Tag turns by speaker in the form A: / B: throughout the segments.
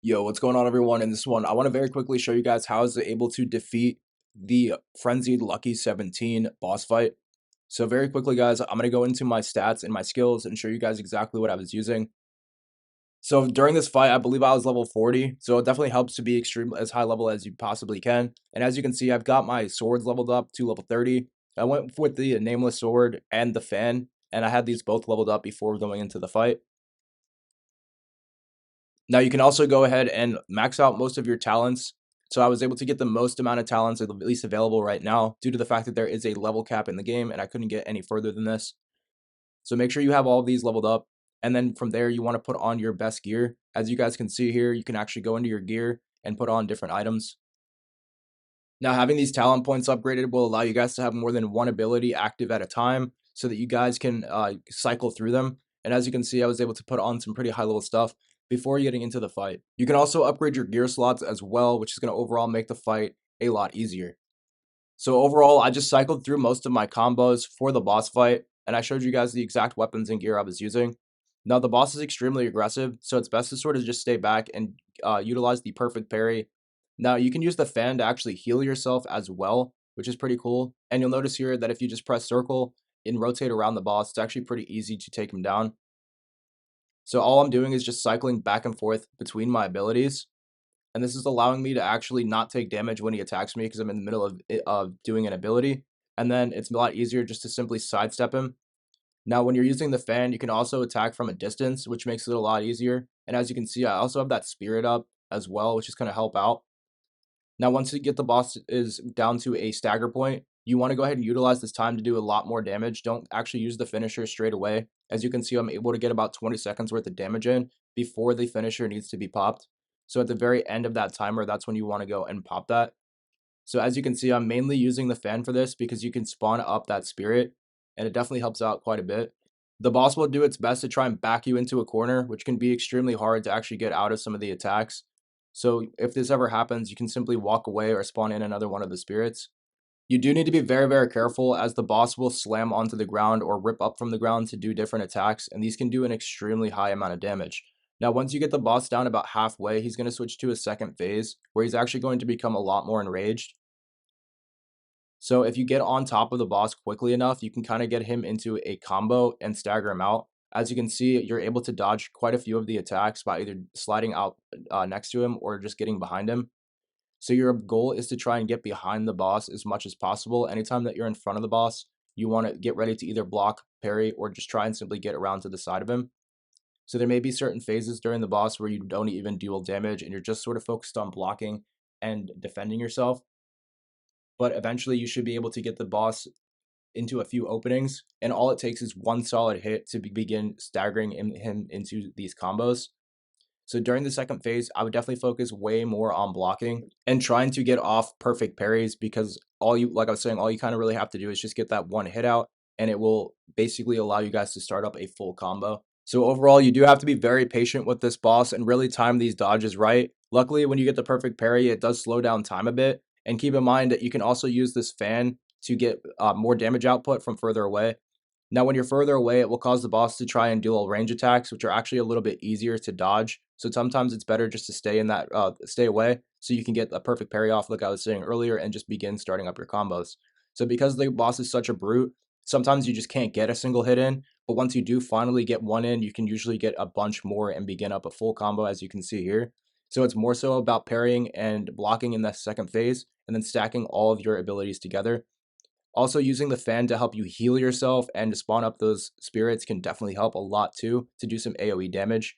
A: Yo, what's going on, everyone? In this one, I want to very quickly show you guys how I was able to defeat the Frenzied Lucky 17 boss fight. So very quickly, guys, I'm going to go into my stats and my skills and show you guys exactly what I was using. So during this fight, I believe I was level 40, so it definitely helps to be extreme as high level as you possibly can. And as you can see, I've got my swords leveled up to level 30. I went with the Nameless Sword and the Fan, and I had these both leveled up before going into the fight. Now you can also go ahead and max out most of your talents. So I was able to get the most amount of talents at least available right now due to the fact that there is a level cap in the game and I couldn't get any further than this. So make sure you have all of these leveled up. And then from there, you want to put on your best gear. As you guys can see here, you can actually go into your gear and put on different items. Now having these talent points upgraded will allow you guys to have more than one ability active at a time so that you guys can cycle through them. And as you can see, I was able to put on some pretty high level stuff before getting into the fight. You can also upgrade your gear slots as well, which is going to overall make the fight a lot easier. So overall, I just cycled through most of my combos for the boss fight, and I showed you guys the exact weapons and gear I was using. Now the boss is extremely aggressive, so it's best to sort of just stay back and utilize the perfect parry. Now you can use the fan to actually heal yourself as well, which is pretty cool. And you'll notice here that if you just press circle and rotate around the boss, it's actually pretty easy to take him down. So all I'm doing is just cycling back and forth between my abilities. And this is allowing me to actually not take damage when he attacks me because I'm in the middle of doing an ability. And then it's a lot easier just to simply sidestep him. Now, when you're using the fan, you can also attack from a distance, which makes it a lot easier. And as you can see, I also have that spirit up as well, which is going to help out. Now, once you get the boss is down to a stagger point, you want to go ahead and utilize this time to do a lot more damage. Don't actually use the finisher straight away. As you can see, I'm able to get about 20 seconds worth of damage in before the finisher needs to be popped. So at the very end of that timer, that's when you want to go and pop that. So as you can see, I'm mainly using the fan for this because you can spawn up that spirit, and it definitely helps out quite a bit. The boss will do its best to try and back you into a corner, which can be extremely hard to actually get out of some of the attacks. So if this ever happens, you can simply walk away or spawn in another one of the spirits. You do need to be very, very careful as the boss will slam onto the ground or rip up from the ground to do different attacks, and these can do an extremely high amount of damage. Now, once you get the boss down about halfway, he's going to switch to a second phase where he's actually going to become a lot more enraged. So if you get on top of the boss quickly enough, you can kind of get him into a combo and stagger him out. As you can see, you're able to dodge quite a few of the attacks by either sliding out next to him or just getting behind him. So your goal is to try and get behind the boss as much as possible. Anytime that you're in front of the boss, you want to get ready to either block, parry, or just try and simply get around to the side of him. So there may be certain phases during the boss where you don't even deal damage and you're just sort of focused on blocking and defending yourself. But eventually you should be able to get the boss into a few openings, and all it takes is one solid hit to begin staggering him into these combos. So during the second phase, I would definitely focus way more on blocking and trying to get off perfect parries because like I was saying, all you kind of really have to do is just get that one hit out and it will basically allow you guys to start up a full combo. So overall, you do have to be very patient with this boss and really time these dodges right. Luckily, when you get the perfect parry, it does slow down time a bit. And keep in mind that you can also use this fan to get more damage output from further away. Now, when you're further away, it will cause the boss to try and deal range attacks, which are actually a little bit easier to dodge. So sometimes it's better just to stay away, so you can get a perfect parry off, like I was saying earlier, and just begin starting up your combos. So because the boss is such a brute, sometimes you just can't get a single hit in. But once you do finally get one in, you can usually get a bunch more and begin up a full combo, as you can see here. So it's more so about parrying and blocking in the second phase, and then stacking all of your abilities together. Also, using the fan to help you heal yourself and to spawn up those spirits can definitely help a lot too, to do some AoE damage.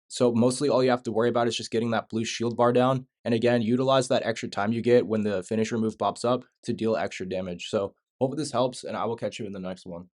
A: So mostly all you have to worry about is just getting that blue shield bar down. And again, utilize that extra time you get when the finisher move pops up to deal extra damage. So hope this helps, and I will catch you in the next one.